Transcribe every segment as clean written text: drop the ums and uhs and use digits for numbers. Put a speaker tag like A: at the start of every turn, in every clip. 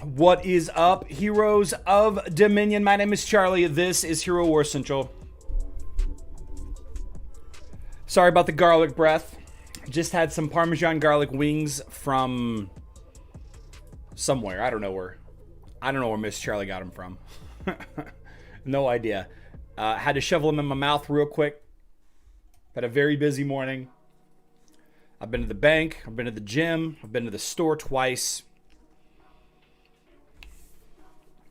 A: What is up, heroes of Dominion? My name is Charlie. This is Hero Wars Central. Sorry about the garlic breath. Just had some Parmesan garlic wings from somewhere. I don't know where Miss Charlie got them from. No idea. Had to shovel them in my mouth real quick. Had a very busy morning. I've been to the bank. I've been to the gym. I've been to the store twice.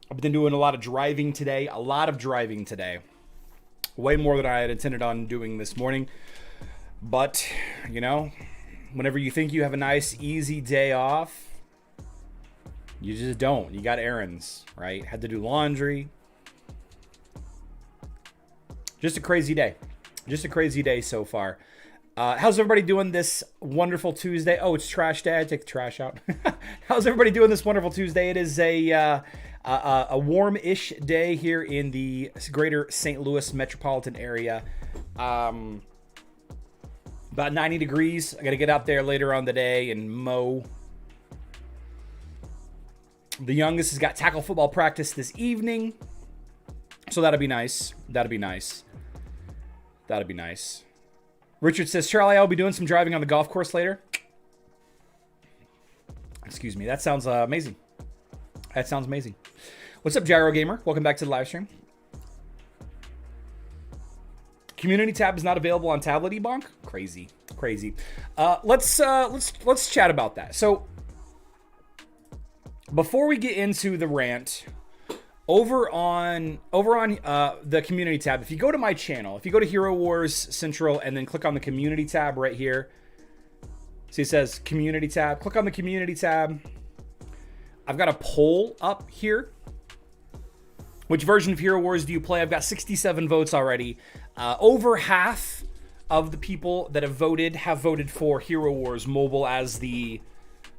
A: I've been doing a lot of driving today. Way more than I had intended on doing this morning. But, you know, whenever you think you have a nice, easy day off, you just don't. You got errands, right? Had to do laundry. Just a crazy day. Just a crazy day so far. How's everybody doing this wonderful Tuesday? Oh, it's trash day. I take the trash out. How's everybody doing this wonderful Tuesday? It is a warm-ish day here in the greater St. Louis metropolitan area. About 90 degrees. I got to get out there later on the day and mow. The youngest has got tackle football practice this evening. So that'll be nice. Richard says, Charlie, I'll be doing some driving on the golf course later. Excuse me. That sounds amazing. What's up, Gyro Gamer? Welcome back to the live stream. Community tab is not available on tablet, Ebonk. Crazy. Let's chat about that. So before we get into the rant, over on the community tab, if you go to my channel, if you go to Hero Wars Central and then click on the community tab right here, see it says community tab. Click on the community tab. I've got a poll up here. Which version of Hero Wars do you play? I've got 67 votes already. Over half of the people that have voted for Hero Wars Mobile as the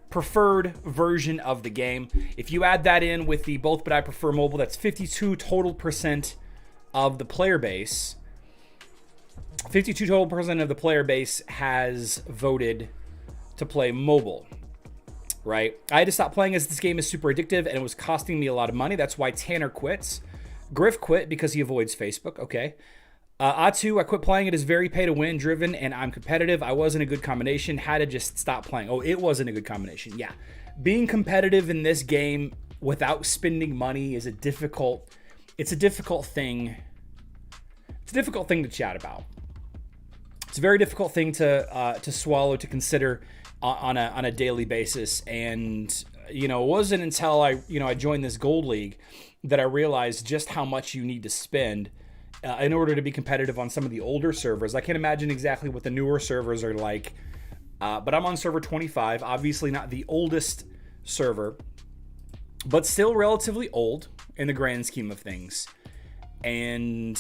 A: preferred version of the game. If you add that in with the both but I prefer mobile, that's 52% total of the player base. 52% total of the player base has voted to play mobile. Right? I had to stop playing as this game is super addictive and it was costing me a lot of money. That's why Tanner quits. Griff quit because he avoids Facebook. Okay. Atu, I quit playing. It is very pay to win driven and I'm competitive. I wasn't a good combination. Had to just stop playing. Oh, it wasn't a good combination. Yeah. Being competitive in this game without spending money is a difficult thing. It's a difficult thing to chat about. It's a very difficult thing to swallow, to consider on a daily basis. And, you know, it wasn't until I joined this Gold League that I realized just how much you need to spend in order to be competitive on some of the older servers. I can't imagine exactly what the newer servers are like, but I'm on server 25, obviously not the oldest server, but still relatively old in the grand scheme of things. And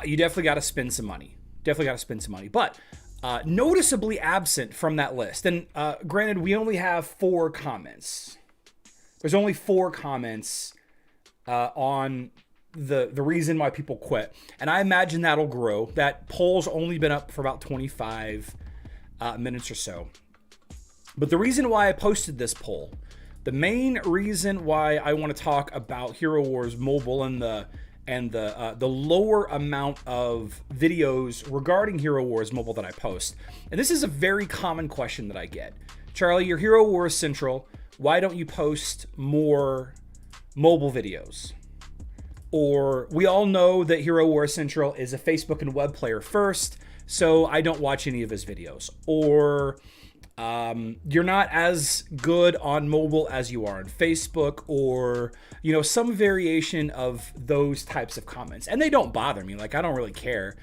A: you definitely got to spend some money. But noticeably absent from that list. And granted, we only have 4 comments. There's only 4 comments on the reason why people quit. And I imagine that'll grow. That poll's only been up for about 25 minutes or so. But the reason why I posted this poll, the main reason why I want to talk about Hero Wars Mobile and the lower amount of videos regarding Hero Wars Mobile that I post. And this is a very common question that I get. Charlie, you're Hero Wars Central. Why don't you post more mobile videos? Or we all know that Hero Wars Central is a Facebook and web player first, so I don't watch any of his videos. Or you're not as good on mobile as you are on Facebook, or, you know, some variation of those types of comments. And they don't bother me. Like, I don't really care.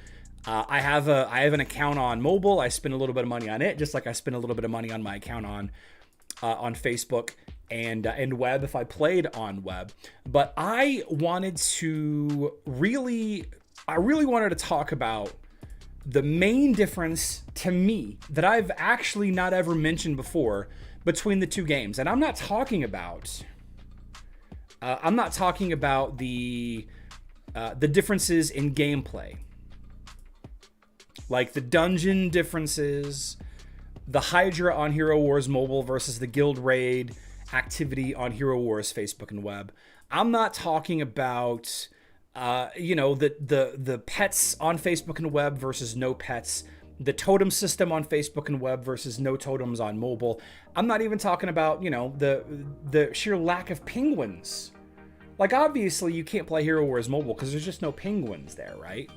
A: I have an account on mobile. I spend a little bit of money on it, just like I spend a little bit of money on my account on Facebook and web if I played on web. But I really wanted to talk about the main difference to me that I've actually not ever mentioned before between the two games. And I'm not talking about the differences in gameplay, like the dungeon differences, the Hydra on Hero Wars Mobile versus the Guild Raid, activity on Hero Wars Facebook and web. I'm not talking about the pets on Facebook and web versus no pets, the totem system on Facebook and web versus no totems on mobile. I'm not even talking about, the sheer lack of penguins. Like, obviously you can't play Hero Wars mobile because there's just no penguins there, right?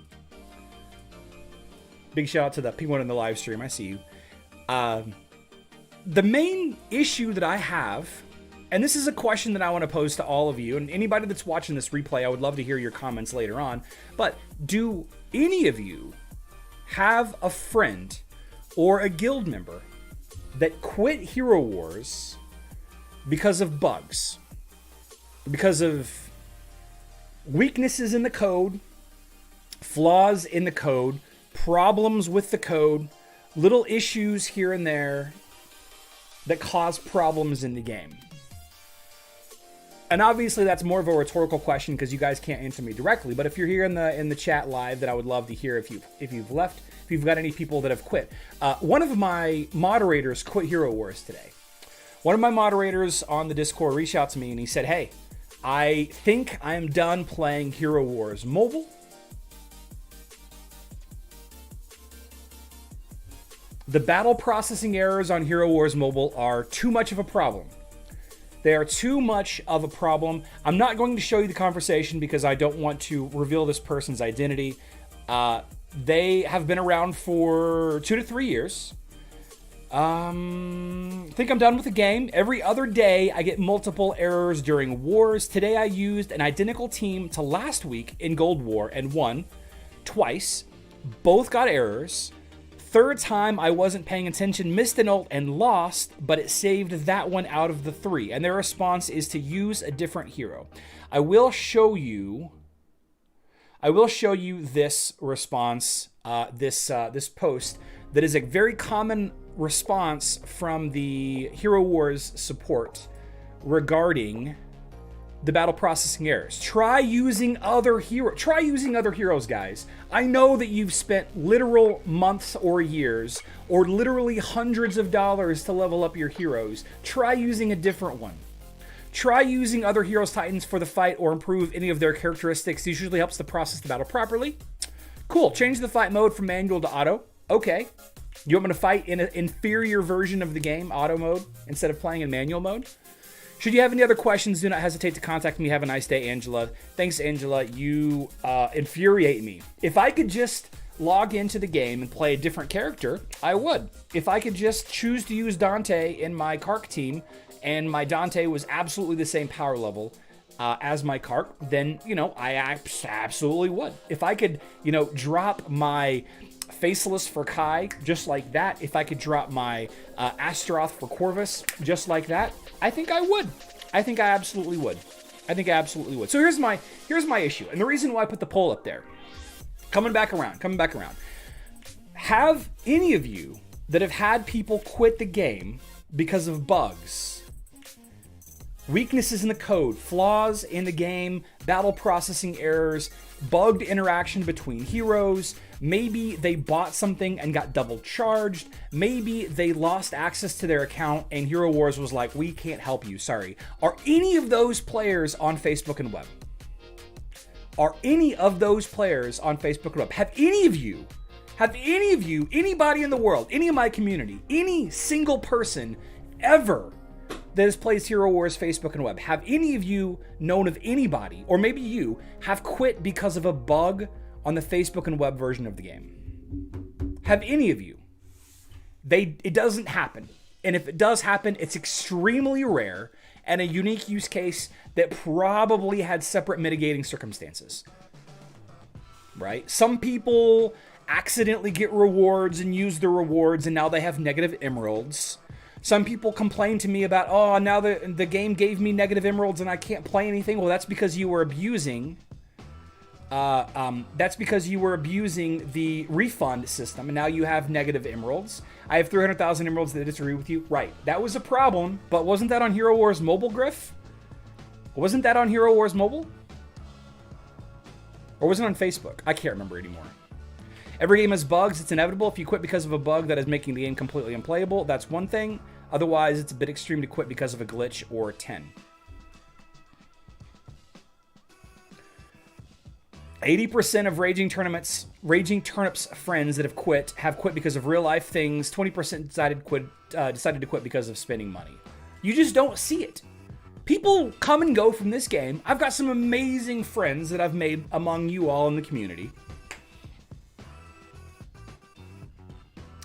A: Big shout out to the penguin in the live stream. I see you. The main issue that I have, and this is a question that I want to pose to all of you, and anybody that's watching this replay, I would love to hear your comments later on, but do any of you have a friend or a guild member that quit Hero Wars because of bugs? Because of weaknesses in the code, flaws in the code, problems with the code, little issues here and there that cause problems in the game. And obviously that's more of a rhetorical question because you guys can't answer me directly. But if you're here in the chat live, that I would love to hear if you've got any people that have quit. One of my moderators quit Hero Wars today. One of my moderators on the Discord reached out to me and he said, "Hey, I think I am done playing Hero Wars mobile. The battle processing errors on Hero Wars mobile are too much of a problem. They are too much of a problem. I'm not going to show you the conversation because I don't want to reveal this person's identity. They have been around for 2 to 3 years. Think I'm done with the game. Every other day I get multiple errors during wars. Today I used an identical team to last week in Gold War and won twice. Both got errors. Third time I wasn't paying attention, missed an ult and lost, but it saved that one out of the 3. And their response is to use a different hero. I will show you this response, this post that is a very common response from the Hero Wars support regarding the battle processing errors. Try using other heroes, guys. I know that you've spent literal months or years or literally hundreds of dollars to level up your heroes. Try using a different one. Try using other heroes' titans for the fight or improve any of their characteristics. This usually helps to process the battle properly. Cool. Change the fight mode from manual to auto. Okay. You want me to fight in an inferior version of the game, auto mode, instead of playing in manual mode? Should you have any other questions, do not hesitate to contact me. Have a nice day, Angela. Thanks, Angela. You infuriate me. If I could just log into the game and play a different character, I would. If I could just choose to use Dante in my Kark team, and my Dante was absolutely the same power level as my Kark, then, I absolutely would. If I could, drop my Faceless for Kai, just like that. If I could drop my Astaroth for Corvus, just like that, I think I would. I think I absolutely would. So here's my issue, and the reason why I put the poll up there. Coming back around. Have any of you that have had people quit the game because of bugs, weaknesses in the code, flaws in the game, battle processing errors, bugged interaction between heroes, maybe they bought something and got double charged, maybe they lost access to their account and Hero Wars was like, we can't help you, sorry. Are any of those players on Facebook and web? Have any of you, anybody in the world, any of my community, any single person ever that has played Hero Wars Facebook and web, have any of you known of anybody, or maybe you, have quit because of a bug on the Facebook and web version of the game? Have any of you? It doesn't happen. And if it does happen, it's extremely rare and a unique use case that probably had separate mitigating circumstances. Right? Some people accidentally get rewards and use the rewards and now they have negative emeralds. Some people complain to me about, oh, now the game gave me negative emeralds and I can't play anything. Well, that's because you were abusing. That's because you were abusing the refund system, and now you have negative emeralds. I have 300,000 emeralds that disagree with you. Right, that was a problem, but wasn't that on Hero Wars Mobile, Griff? Wasn't that on Hero Wars Mobile? Or was it on Facebook? I can't remember anymore. Every game has bugs. It's inevitable. If you quit because of a bug that is making the game completely unplayable, that's one thing. Otherwise, it's a bit extreme to quit because of a glitch or 10. 80% of Raging Turnips friends that have quit because of real life things. 20% decided to quit because of spending money. You just don't see it. People come and go from this game. I've got some amazing friends that I've made among you all in the community.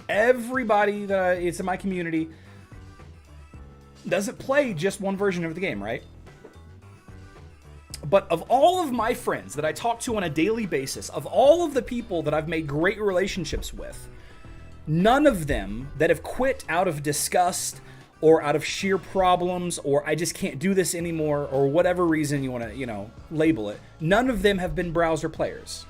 A: Everybody that is in my community doesn't play just one version of the game, right? But of all of my friends that I talk to on a daily basis, of all of the people that I've made great relationships with, none of them that have quit out of disgust or out of sheer problems, or I just can't do this anymore, or whatever reason you want to, label it, none of them have been browser players.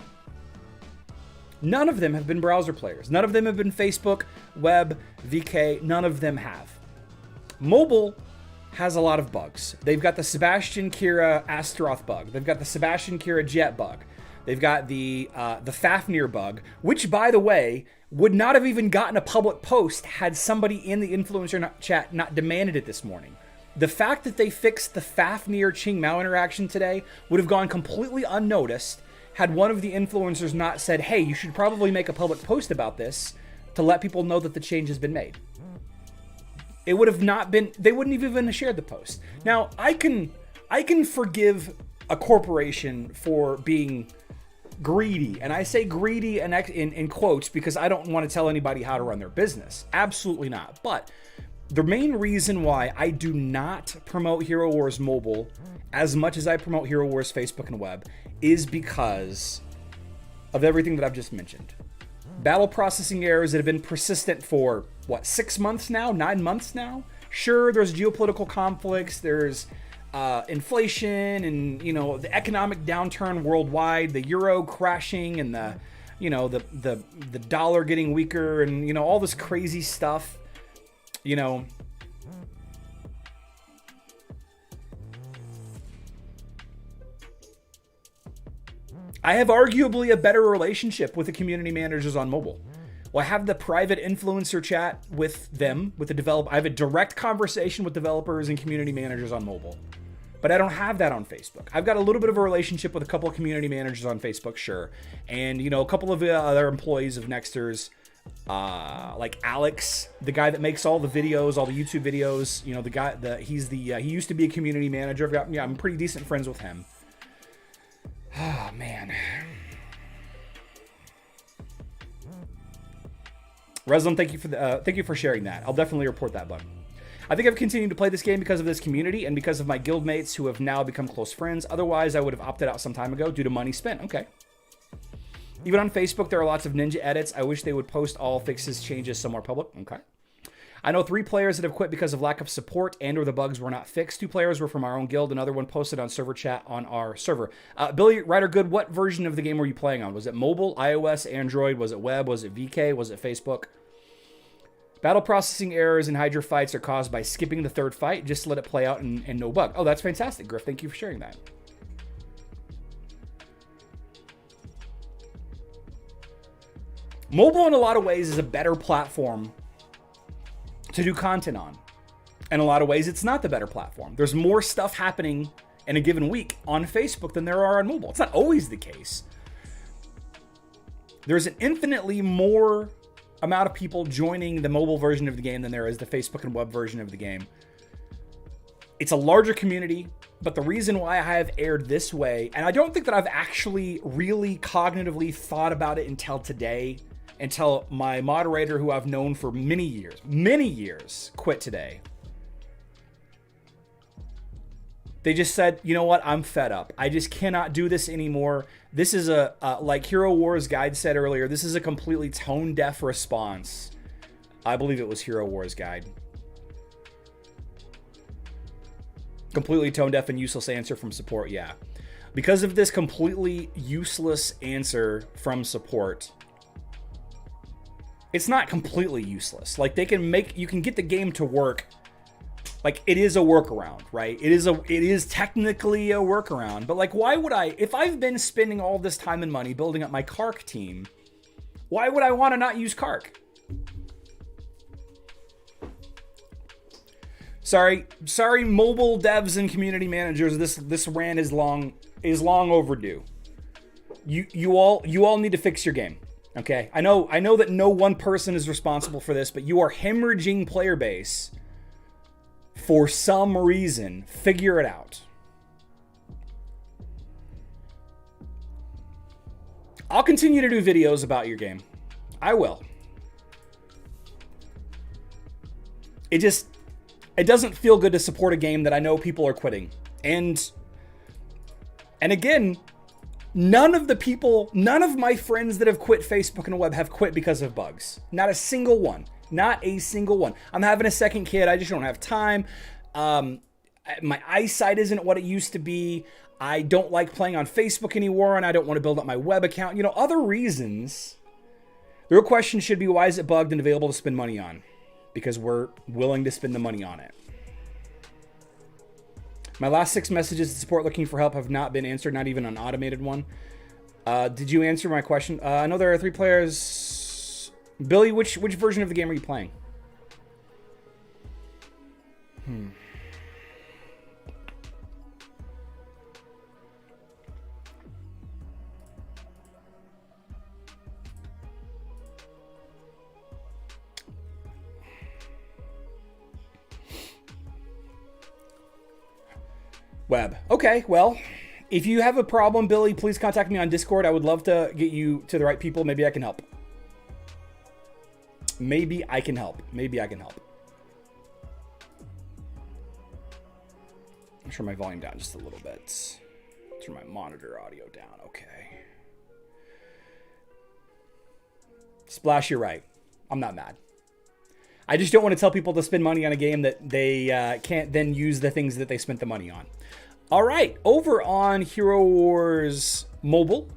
A: None of them have been browser players. None of them have been Facebook, web, VK. None of them have. Mobile has a lot of bugs. They've got the Sebastian Kira Astaroth bug. They've got the Sebastian Kira Jet bug. They've got the Fafnir bug, which, by the way, would not have even gotten a public post had somebody in the influencer chat not demanded it this morning. The fact that they fixed the Fafnir Ching Mao interaction today would have gone completely unnoticed had one of the influencers not said, hey, you should probably make a public post about this to let people know that the change has been made. It would have not been, they wouldn't have even shared the post. Now, I can forgive a corporation for being greedy, and I say greedy in quotes because I don't want to tell anybody how to run their business. Absolutely not. But the main reason why I do not promote Hero Wars Mobile as much as I promote Hero Wars Facebook and Web is because of everything that I've just mentioned. Battle processing errors that have been persistent for, 6 months now? 9 months now? Sure, there's geopolitical conflicts, there's inflation and, the economic downturn worldwide, the euro crashing and the dollar getting weaker and, all this crazy stuff, I have arguably a better relationship with the community managers on mobile. Well, I have the private influencer chat with them, with the developer. I have a direct conversation with developers and community managers on mobile. But I don't have that on Facebook. I've got a little bit of a relationship with a couple of community managers on Facebook, sure. And, a couple of other employees of Nexters, like Alex, the guy that makes all the videos, all the YouTube videos, he used to be a community manager. I'm pretty decent friends with him. Oh, man. Reslam, thank you for sharing that. I'll definitely report that bug. I think I've continued to play this game because of this community and because of my guildmates who have now become close friends. Otherwise, I would have opted out some time ago due to money spent. Okay. Even on Facebook, there are lots of ninja edits. I wish they would post all fixes, changes somewhere public. Okay. I know 3 players that have quit because of lack of support and or the bugs were not fixed. 2 players were from our own guild. Another one posted on server chat on our server. Billy Ryder Good, what version of the game were you playing on? Was it mobile, iOS, Android? Was it web? Was it VK? Was it Facebook? Battle processing errors in Hydra fights are caused by skipping the 3rd fight. Just let it play out and no bug. Oh, that's fantastic, Griff. Thank you for sharing that. Mobile, in a lot of ways, is a better platform to do content on. In a lot of ways, it's not the better platform. There's more stuff happening in a given week on Facebook than there are on mobile. It's not always the case. There's an infinitely more amount of people joining the mobile version of the game than there is the Facebook and web version of the game. It's a larger community, but the reason why I have aired this way, and I don't think that I've actually really cognitively thought about it until today, until my moderator, who I've known for many years, quit today. They just said, you know what, I'm fed up. I just cannot do this anymore. This is like Hero Wars Guide said earlier, this is a completely tone-deaf response. I believe it was Hero Wars Guide. Completely tone-deaf and useless answer from support, yeah. Because of this completely useless answer from support, it's not completely useless. Like, you can get the game to work. Like, it is a workaround, right? It is technically a workaround, but like, why would I, if I've been spending all this time and money building up my Kark team, why would I want to not use Kark? Sorry, mobile devs and community managers. This rant is long overdue. You all need to fix your game. Okay, I know that no one person is responsible for this, but you are hemorrhaging player base for some reason. Figure it out. I'll continue to do videos about your game. I will. It doesn't feel good to support a game that I know people are quitting. And again, none of my friends that have quit Facebook and the web have quit because of bugs. Not a single one. Not a single one. I'm having a second kid. I just don't have time. My eyesight isn't what it used to be. I don't like playing on Facebook anymore, and I don't want to build up my web account. You know, other reasons. The real question should be, why is it bugged and available to spend money on? Because we're willing to spend the money on it. My last 6 messages to support looking for help have not been answered, not even an automated one. Did you answer my question? I know there are 3 players. Billy, which version of the game are you playing? Web. Okay, well, if you have a problem, Billy, please contact me on Discord. I would love to get you to the right people. Maybe I can help. Maybe I can help. I'll turn my volume down just a little bit. Turn my monitor audio down. Okay. Splash, you're right. I'm not mad. I just don't want to tell people to spend money on a game that they can't then use the things that they spent the money on. All right, over on Hero Wars Mobile,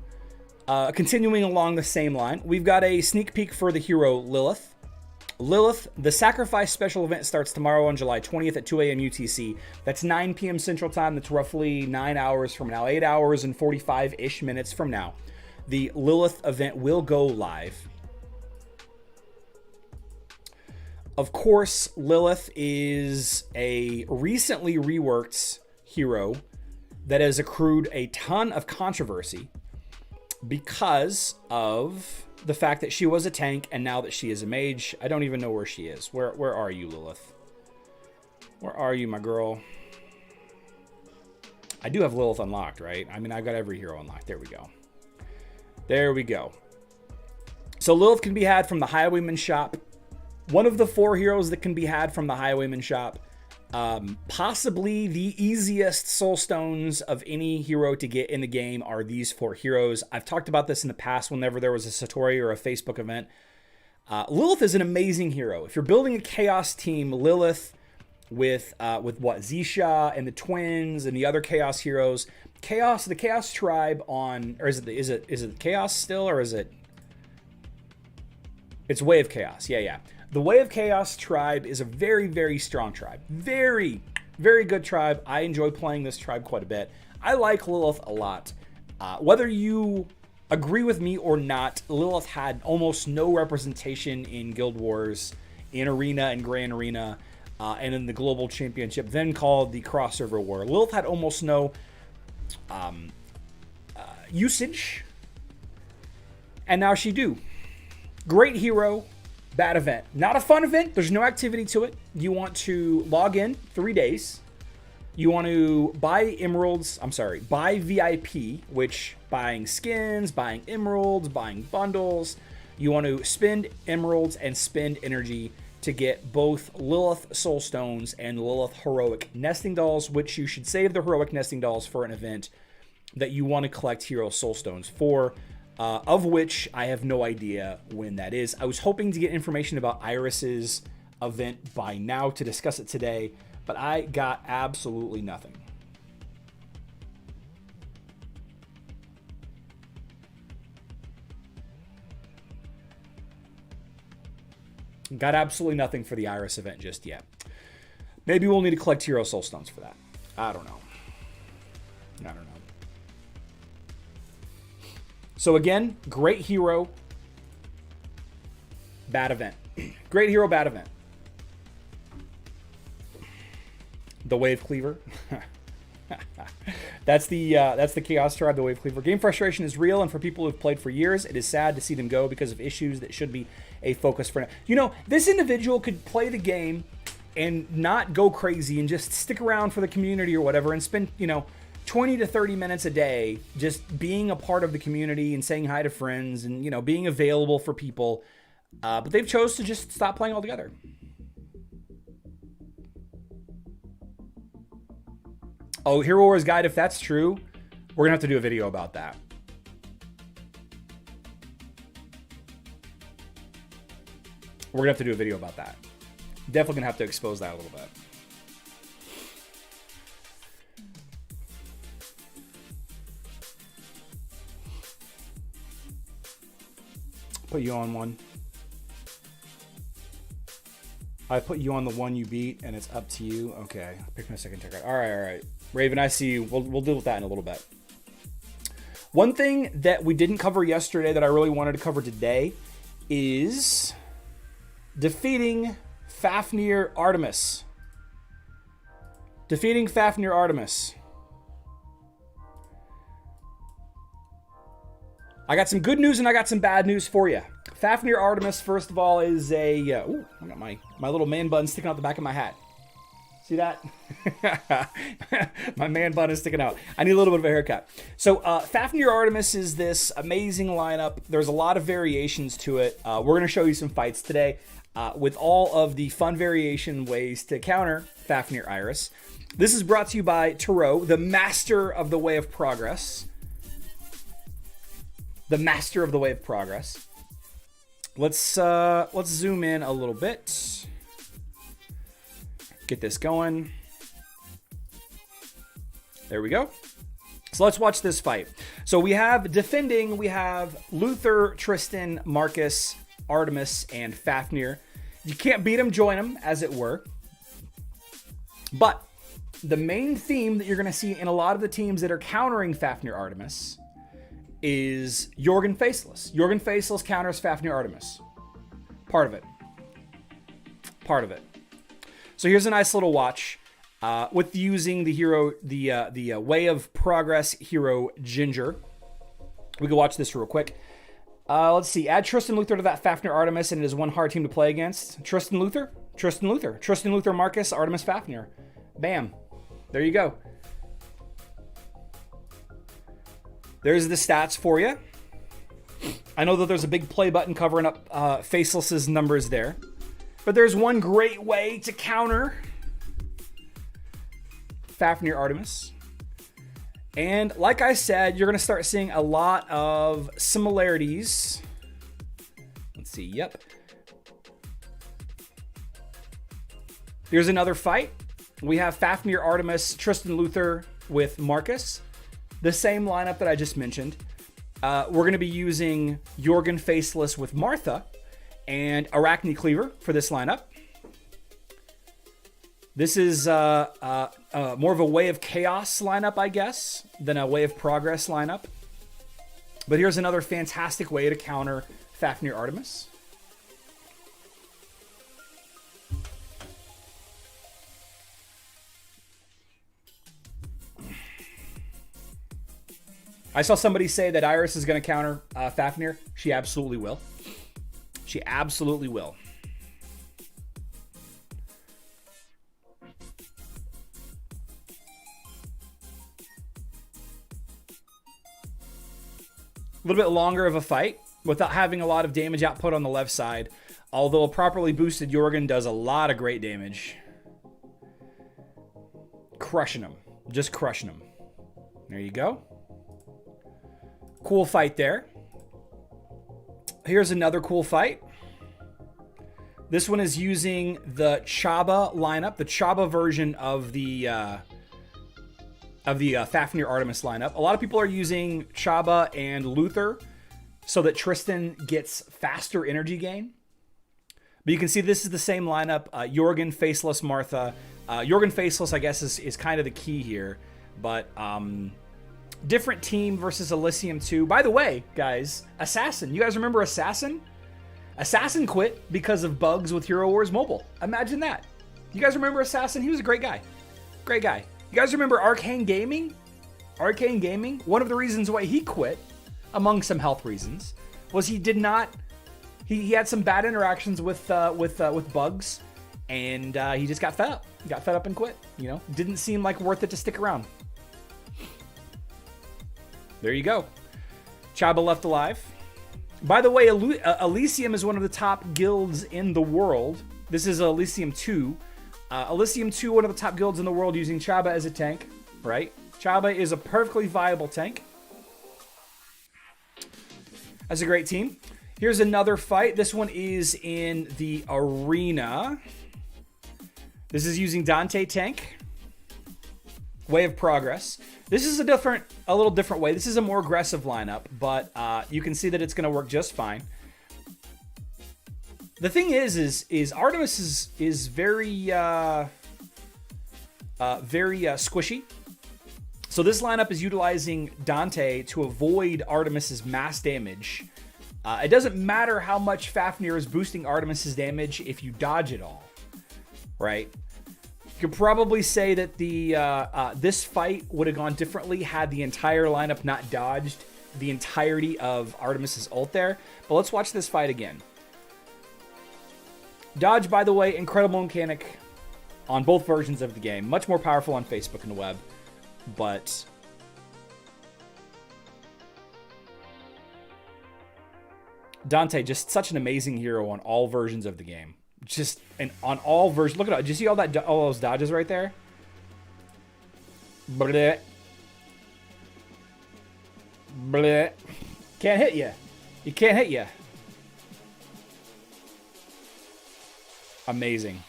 A: continuing along the same line, we've got a sneak peek for the hero Lilith. Lilith, the Sacrifice special event starts tomorrow on July 20th at 2 a.m. UTC. That's 9 p.m. Central Time. That's roughly 9 hours from now, 8 hours and 45-ish minutes from now. The Lilith event will go live. Of course, Lilith is a recently reworked hero that has accrued a ton of controversy because of the fact that she was a tank and now that she is a mage. I don't even know where she is. Where are you, Lilith? Where are you, my girl? I do have Lilith unlocked, right? I mean, I've got every hero unlocked. There we go. There we go. So Lilith can be had from the Highwayman shop. One of the 4 heroes that can be had from the Highwayman shop. Possibly the easiest soul stones of any hero to get in the game are these 4 heroes. I've talked about this in the past whenever there was a Satori or a Facebook event. Lilith is an amazing hero. If you're building a Chaos team, Lilith with what, Zisha and the twins and the other Chaos heroes, the Chaos tribe on, or is it Chaos still, or is it? It's Way of Chaos. Yeah. The Way of Chaos tribe is a very, very strong tribe. Very, very good tribe. I enjoy playing this tribe quite a bit. I like Lilith a lot. Whether you agree with me or not, Lilith had almost no representation in Guild Wars, in Arena and Grand Arena, and in the Global Championship, then called the Crossover War. Lilith had almost no usage, and now she do. Great hero. Bad event. Not a fun event. There's no activity to it. You want to log in 3 days. You want to buy emeralds. Buy VIP, which buying skins, buying emeralds, buying bundles. You want to spend emeralds and spend energy to get both Lilith Soul Stones and Lilith Heroic Nesting Dolls, which you should save the Heroic Nesting Dolls for an event that you want to collect Hero Soul Stones for. Of which I have no idea when that is. I was hoping to get information about Iris's event by now to discuss it today, but I got absolutely nothing. Got absolutely nothing for the Iris event just yet. Maybe we'll need to collect Hero Soul Stones for that. I don't know. So again, great hero, bad event. Great hero, bad event. The Wave Cleaver. That's the Chaos Tribe, the Wave Cleaver. Game frustration is real, and for people who've played for years, it is sad to see them go because of issues that should be a focus for now. You know, this individual could play the game and not go crazy and just stick around for the community or whatever and spend, you know, 20 to 30 minutes a day just being a part of the community and saying hi to friends and, you know, being available for people. But they've chose to just stop playing altogether. Oh, Hero Wars Guide, if that's true, we're going to have to do a video about that. We're going to have to do a video about that. Definitely going to have to expose that a little bit. Put you on one. I put you on the one you beat, and it's up to you. Okay, pick my second ticket. All right. Raven, I see you. We'll deal with that in a little bit. One thing that we didn't cover yesterday that I really wanted to cover today is defeating Fafnir Artemis. Defeating Fafnir Artemis. I got some good news and I got some bad news for you. Fafnir Artemis, first of all, is a... ooh, I got my little man bun sticking out the back of my hat. See that? My man bun is sticking out. I need a little bit of a haircut. So Fafnir Artemis is this amazing lineup. There's a lot of variations to it. We're going to show you some fights today with all of the fun variation ways to counter Fafnir Iris. This is brought to you by Tarot, the master of the Way of Progress. The master of the Way of Progress. Let's zoom in a little bit. Get this going. There we go. So let's watch this fight. So we have defending, we have Luther, Tristan, Marcus, Artemis, and Fafnir. You can't beat them, join them, as it were. But the main theme that you're going to see in a lot of the teams that are countering Fafnir Artemis is Jorgen Faceless. Jorgen Faceless counters Fafnir Artemis. Part of it. Part of it. So here's a nice little watch with using the hero, the Way of Progress hero Ginger. We can watch this real quick. Let's see. Add Tristan Luther to that Fafnir Artemis, and it is one hard team to play against. Tristan Luther, Marcus, Artemis, Fafnir. Bam. There you go. There's the stats for you. I know that there's a big play button covering up Faceless's numbers there. But there's one great way to counter Fafnir Artemis. And like I said, you're going to start seeing a lot of similarities. Let's see. Yep. Here's another fight. We have Fafnir Artemis, Tristan Luther with Marcus. The same lineup that I just mentioned. We're going to be using Jorgen Faceless with Martha and Arachne Cleaver for this lineup. This is more of a Way of Chaos lineup, I guess, than a Way of Progress lineup. But here's another fantastic way to counter Fafnir Artemis. I saw somebody say that Iris is going to counter Fafnir. She absolutely will. She absolutely will. A little bit longer of a fight without having a lot of damage output on the left side. Although a properly boosted Jorgen does a lot of great damage. Crushing him. Just crushing him. There you go. Cool fight there. Here's another cool fight. This one is using the Chaba lineup, the Chaba version of the Fafnir Artemis lineup. A lot of people are using Chaba and Luther so that Tristan gets faster energy gain. But you can see this is the same lineup. Jorgen, Faceless, Martha. Jorgen Faceless, I guess, is kind of the key here. But different team versus Elysium 2. By the way, guys, Assassin. You guys remember Assassin? Assassin quit because of bugs with Hero Wars Mobile. Imagine that. You guys remember Assassin? He was a great guy. Great guy. You guys remember Arcane Gaming? Arcane Gaming? One of the reasons why he quit, among some health reasons, was he did not... He had some bad interactions with bugs, and he just got fed up. He got fed up and quit. You know, didn't seem like worth it to stick around. There you go. Chaba left alive. By the way, Elysium is one of the top guilds in the world. This is Elysium 2. Elysium 2, one of the top guilds in the world, using Chaba as a tank, right? Chaba is a perfectly viable tank. That's a great team. Here's another fight. This one is in the arena. This is using Dante tank. Way of Progress. This is a little different way. This is a more aggressive lineup, but you can see that it's going to work just fine. The thing is Artemis is very squishy. So this lineup is utilizing Dante to avoid Artemis's mass damage. It doesn't matter how much Fafnir is boosting Artemis's damage if you dodge it all, right? You could probably say that this fight would have gone differently had the entire lineup not dodged the entirety of Artemis's ult there. But let's watch this fight again. Dodge, by the way, incredible mechanic on both versions of the game. Much more powerful on Facebook and the web. But Dante, just such an amazing hero on all versions of the game. Just on all versions. Look at it. Did you see all those dodges right there? Bleh. Bleh. Can't hit you. He can't hit you. Amazing.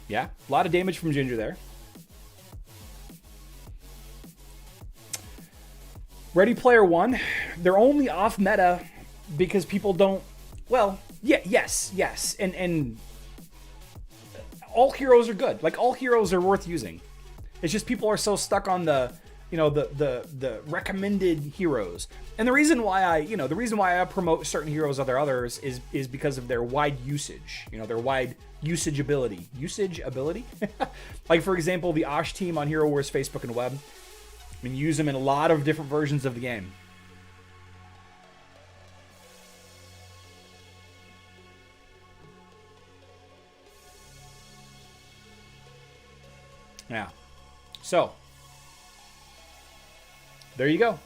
A: Yeah, a lot of damage from Ginger there. Ready Player One. They're only off meta because people don't... Well, yeah, yes. And all heroes are good. Like, all heroes are worth using. It's just people are so stuck on the recommended heroes. And the reason why I promote certain heroes over others is because of their wide usage. You know, their wide usage ability. Like, for example, the Osh team on Hero Wars Facebook and web. I mean, use them in a lot of different versions of the game. Yeah. So, there you go.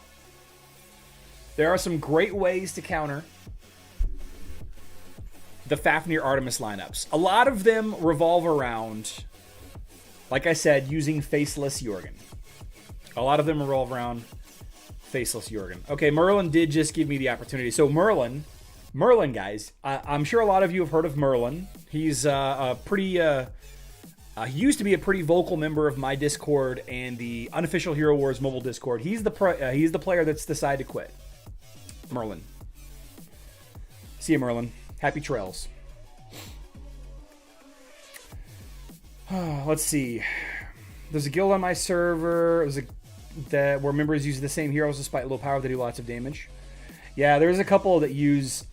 A: There are some great ways to counter the Fafnir Artemis lineups. A lot of them revolve around, like I said, using Faceless Jorgen. A lot of them revolve around Faceless Jorgen. Okay, Merlin did just give me the opportunity. So Merlin, guys, I'm sure a lot of you have heard of Merlin. He's a pretty... he used to be a pretty vocal member of my Discord and the unofficial Hero Wars mobile Discord. He's the player that's decided to quit. Merlin. See you, Merlin. Happy trails. Let's see. There's a guild on my server. Where members use the same heroes despite low power. They do lots of damage. Yeah, there's a couple that use,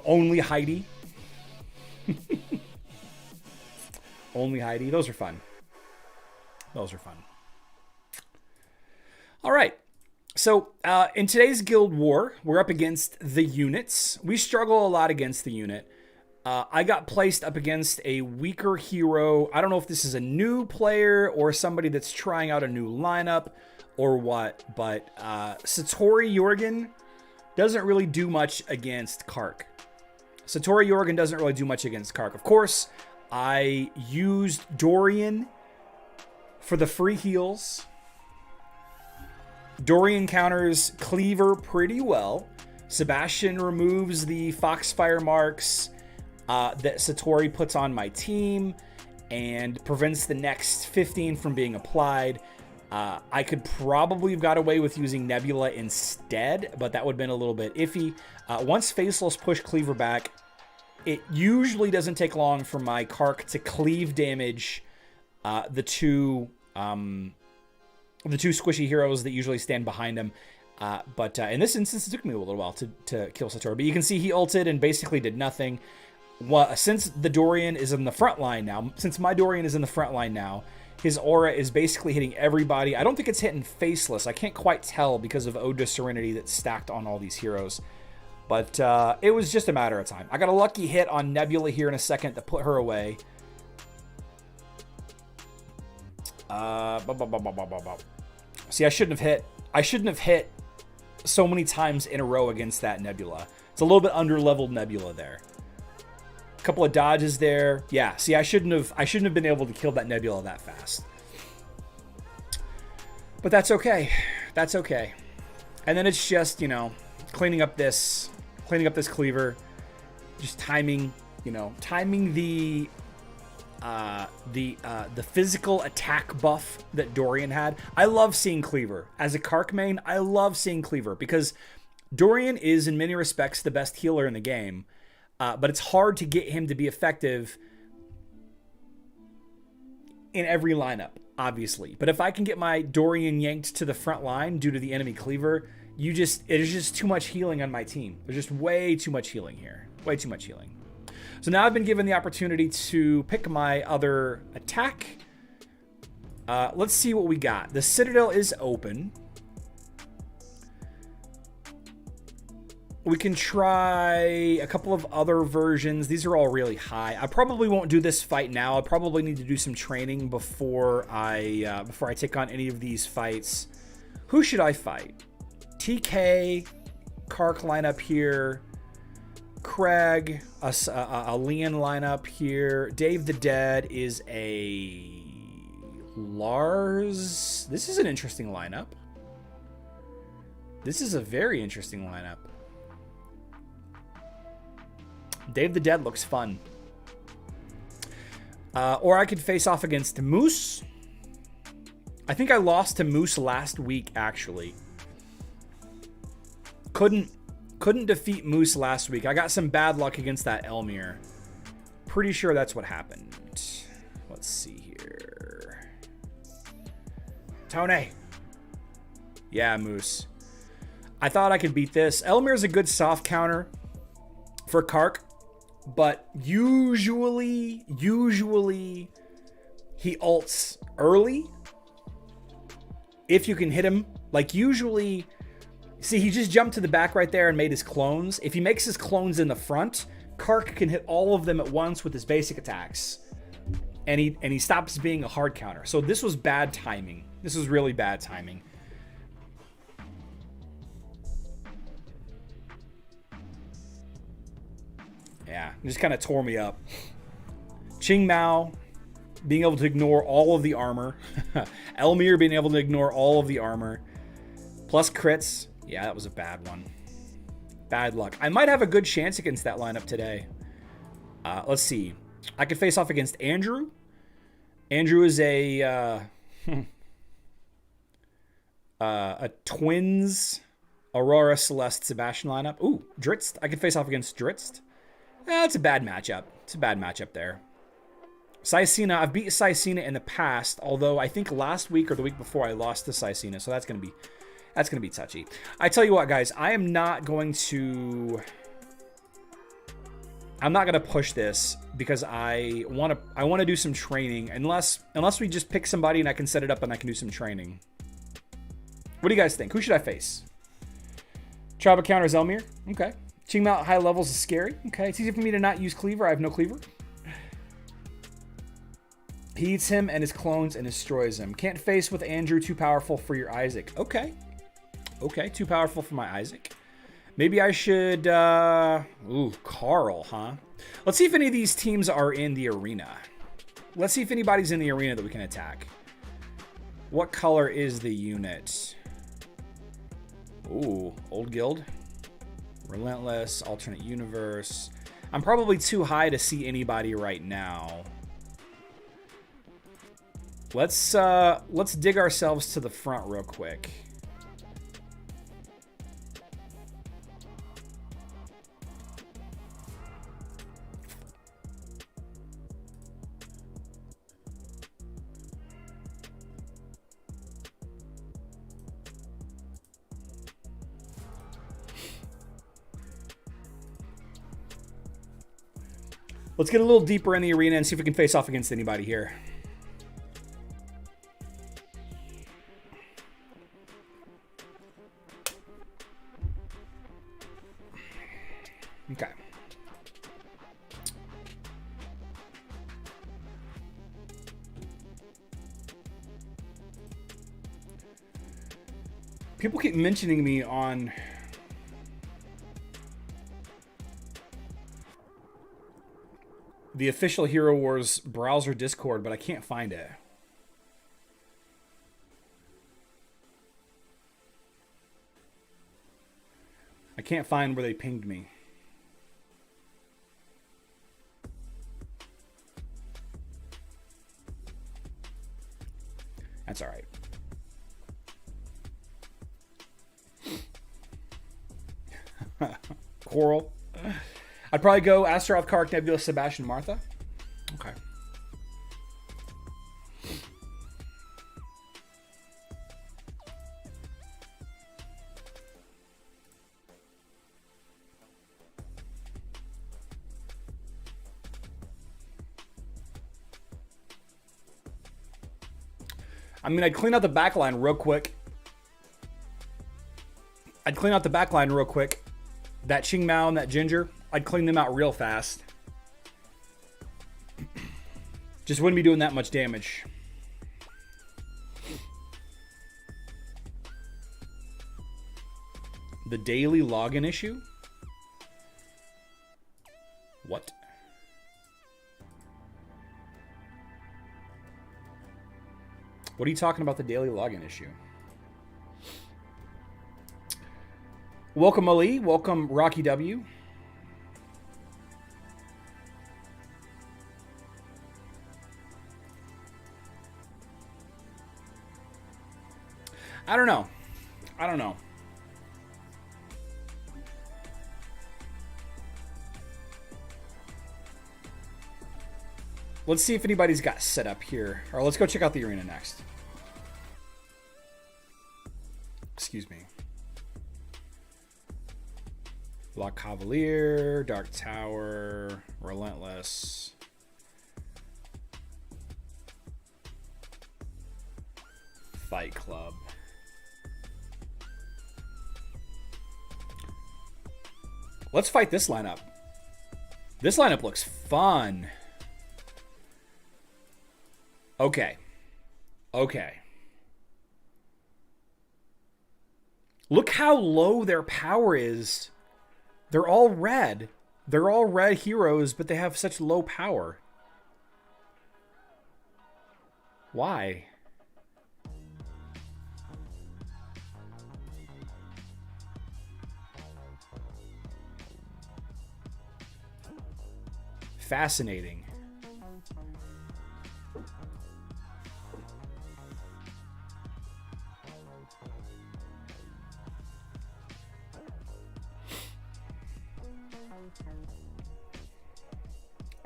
A: only Heidi. Only Heidi. Those are fun. All right. So in today's guild war, we're up against the units. We struggle a lot against the unit. I got placed up against a weaker hero. I don't know if this is a new player or somebody that's trying out a new lineup or what, but Satori Jorgen doesn't really do much against Kark. Of course, I used Dorian for the free heals. Dorian counters Cleaver pretty well. Sebastian removes the Foxfire marks that Satori puts on my team and prevents the next 15 from being applied. I could probably have got away with using Nebula instead, but that would have been a little bit iffy. Once Faceless push Cleaver back, it usually doesn't take long for my Kark to cleave damage the two squishy heroes that usually stand behind him. But in this instance, it took me a little while to kill Satori. But you can see he ulted and basically did nothing. since the Dorian is in the front line now, since my Dorian is in the front line now, his aura is basically hitting everybody. I don't think it's hitting Faceless. I can't quite tell because of Ode to Serenity that's stacked on all these heroes. But it was just a matter of time. I got a lucky hit on Nebula here in a second to put her away. See, I shouldn't have hit so many times in a row against that Nebula. It's a little bit under-leveled Nebula there. A couple of dodges there. Yeah, see, I shouldn't have been able to kill that Nebula that fast. But that's okay. That's okay. And then it's just, you know, cleaning up this cleaver, just timing the physical attack buff that Dorian had. I love seeing Cleaver. As a Kark main, I love seeing Cleaver because Dorian is in many respects the best healer in the game, but it's hard to get him to be effective in every lineup, obviously. But if I can get my Dorian yanked to the front line due to the enemy Cleaver, it is just too much healing on my team. There's just way too much healing here. Way too much healing. So now I've been given the opportunity to pick my other attack. Let's see what we got. The Citadel is open. We can try a couple of other versions. These are all really high. I probably won't do this fight now. I probably need to do some training before I take on any of these fights. Who should I fight? TK, Kark lineup here. Craig, a Leon lineup here. Dave the Dead is a Lars. This is an interesting lineup. This is a very interesting lineup. Dave the Dead looks fun. Or I could face off against Moose. I think I lost to Moose last week, actually. Couldn't defeat Moose last week. I got some bad luck against that Elmir. Pretty sure that's what happened. Let's see here. Tony. Yeah, Moose. I thought I could beat this. Elmir's a good soft counter for Kark, but usually he ults early. If you can hit him, like usually... See, he just jumped to the back right there and made his clones. If he makes his clones in the front, Kark can hit all of them at once with his basic attacks. And he stops being a hard counter. So this was bad timing. This was really bad timing. Yeah, it just kind of tore me up. Ching Mao being able to ignore all of the armor. Elmir being able to ignore all of the armor. Plus crits. Yeah, that was a bad one. Bad luck. I might have a good chance against that lineup today. Let's see. I could face off against Andrew. Andrew is a Twins Aurora Celeste Sebastian lineup. Ooh, Dritz. I could face off against Dritz. That's a bad matchup. It's a bad matchup there. Sicina. I've beat Sicina in the past, although I think last week or the week before I lost to Sicina, so that's going to be touchy. I tell you what, guys, I'm not going to push this because I want to do some training unless we just pick somebody and I can set it up and I can do some training. What do you guys think? Who should I face? Tribal counter Elmir. Okay. Chingmao at high levels is scary. Okay. It's easy for me to not use Cleaver. I have no Cleaver. He eats him and his clones and destroys him. Can't face with Andrew. Too powerful for your Isaac. Okay. Okay, too powerful for my Isaac. Maybe I should... Ooh, Carl, huh? Let's see if any of these teams are in the arena. Let's see if anybody's in the arena that we can attack. What color is the unit? Ooh, Old Guild. Relentless, Alternate Universe. I'm probably too high to see anybody right now. Let's dig ourselves to the front real quick. Let's get a little deeper in the arena and see if we can face off against anybody here. Okay. People keep mentioning me on the official Hero Wars browser Discord, but I can't find it. I can't find where they pinged me. That's all right. Coral. I'd probably go Astaroth, Kark, Nebula, Sebastian, Martha. Okay. I mean, I'd clean out the back line real quick. That Ching Mao and that Ginger, I'd clean them out real fast. Just wouldn't be doing that much damage. The daily login issue? What? What are you talking about, the daily login issue? Welcome, Ali. Welcome, Rocky W. I don't know. Let's see if anybody's got set up here. Or let's go check out the arena next. Excuse me. La Cavalier, Dark Tower, Relentless. Fight Club. Let's fight this lineup. This lineup looks fun. Okay. Look how low their power is. They're all red. They're all red heroes, but they have such low power. Why? Fascinating.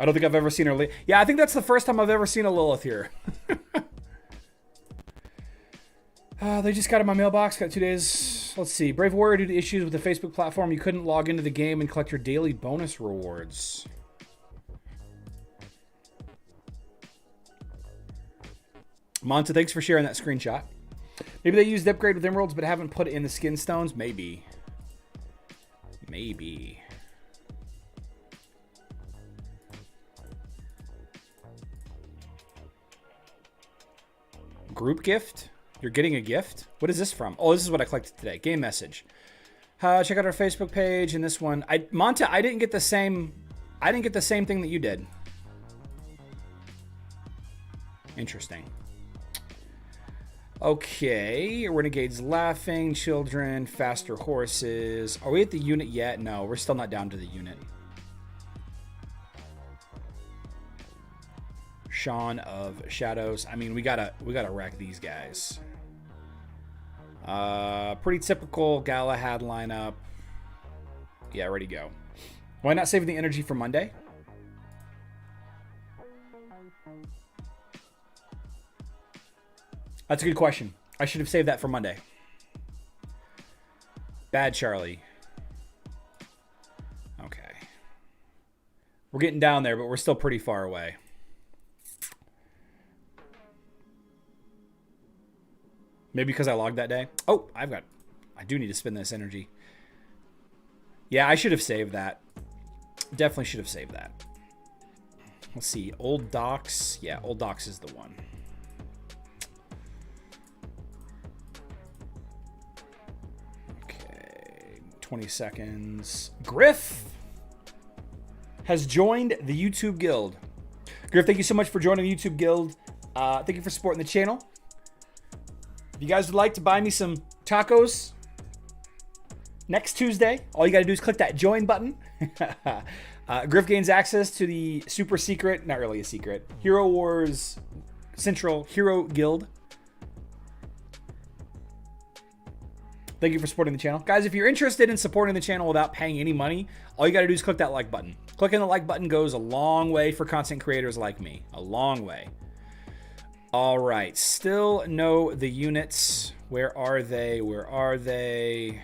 A: I don't think I've ever seen her. Yeah, I think that's the first time I've ever seen a Lilith here. They just got in my mailbox. Got 2 days. Let's see. Brave Warrior, due to issues with the Facebook platform, you couldn't log into the game and collect your daily bonus rewards. Monta, thanks for sharing that screenshot. Maybe they used upgrade with emeralds but haven't put it in the skin stones. Maybe. Group gift? You're getting a gift? What is this from? Oh, this is what I collected today. Game message. Check out our Facebook page and this one. Monta, I didn't get the same thing that you did. Interesting. Okay, Renegades laughing, children, faster horses. Are we at the unit yet? No, we're still not down to the unit. Shaun of Shadows. I mean, we gotta wreck these guys. Pretty typical Galahad lineup. Yeah, ready to go. Why not saving the energy for Monday? That's a good question. I should have saved that for Monday. Bad Charlie. Okay. We're getting down there, but we're still pretty far away. Maybe because I logged that day. Oh, I do need to spend this energy. Yeah, I should have saved that. Definitely should have saved that. Let's see. Old Docks. Yeah, Old Docks is the one. Okay. 20 seconds. Griff has joined the YouTube Guild. Griff, thank you so much for joining the YouTube Guild. Thank you for supporting the channel. If you guys would like to buy me some tacos next Tuesday, all you got to do is click that join button. Griff gains access to the super secret, not really a secret, Hero Wars Central Hero Guild. Thank you for supporting the channel. Guys, if you're interested in supporting the channel without paying any money, all you got to do is click that like button. Clicking the like button goes a long way for content creators like me. A long way. All right, still no the units. Where are they? Where are they?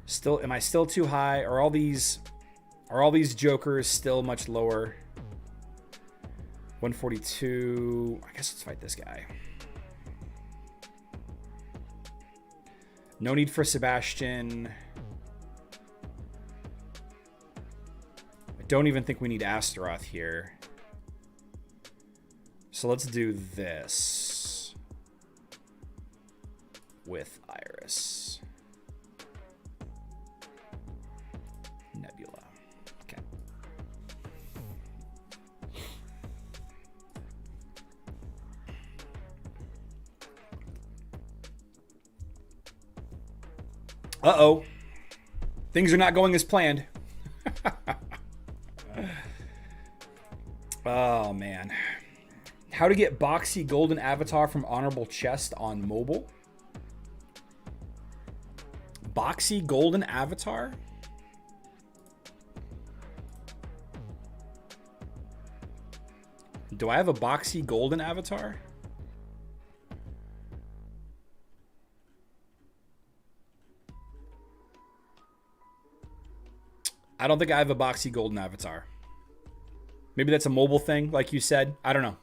A: Still, am I still too high? Are all these jokers still much lower? 142. I guess let's fight this guy. No need for Sebastian. I don't even think we need Astaroth here. So let's do this with Iris. Nebula. Okay. Uh-oh. Things are not going as planned. Oh, man. How to get boxy golden avatar from honorable chest on mobile. Boxy golden avatar? Do I have a boxy golden avatar? I don't think I have a boxy golden avatar. Maybe that's a mobile thing, like you said. I don't know.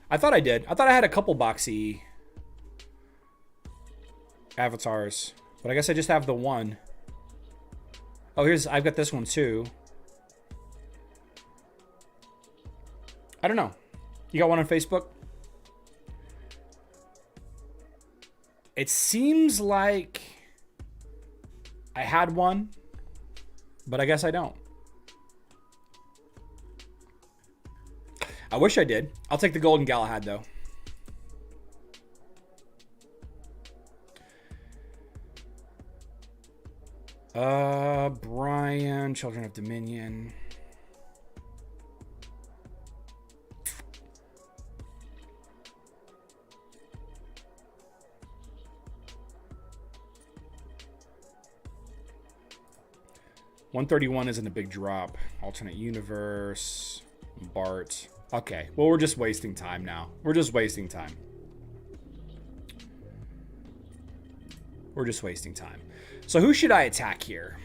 A: I thought I did. I thought I had a couple boxy avatars, but I guess I just have the one. Oh, I've got this one too. I don't know. You got one on Facebook? It seems like I had one, but I guess I don't. I wish I did. I'll take the Golden Galahad, though. Brian, Children of Dominion. $131 isn't a big drop. Alternate universe. Bart. Okay, well, we're just wasting time now. We're just wasting time. We're just wasting time. So who should I attack here?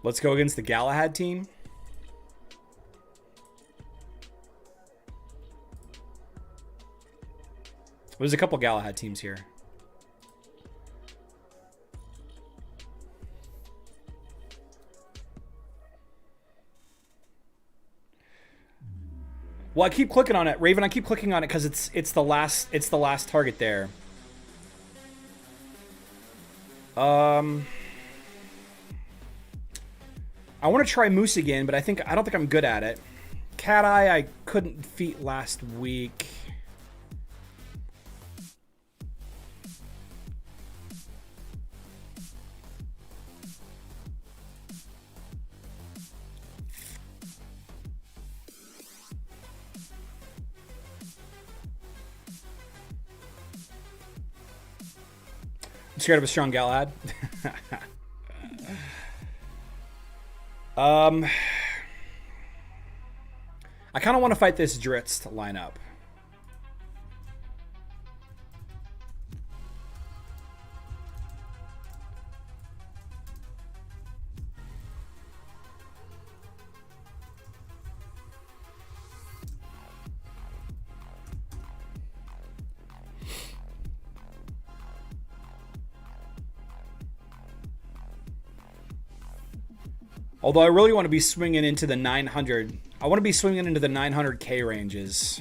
A: Let's go against the Galahad team. There's a couple Galahad teams here. Well, I keep clicking on it, Raven. I keep clicking on it because it's the last target there. I want to try Moose again, but I don't think I'm good at it. Cat Eye, I couldn't defeat last week. Scared of a strong Galahad? I kind of want to fight this Dritz to line up. Although I really want to be swinging into the 900. I want to be swinging into the 900k ranges.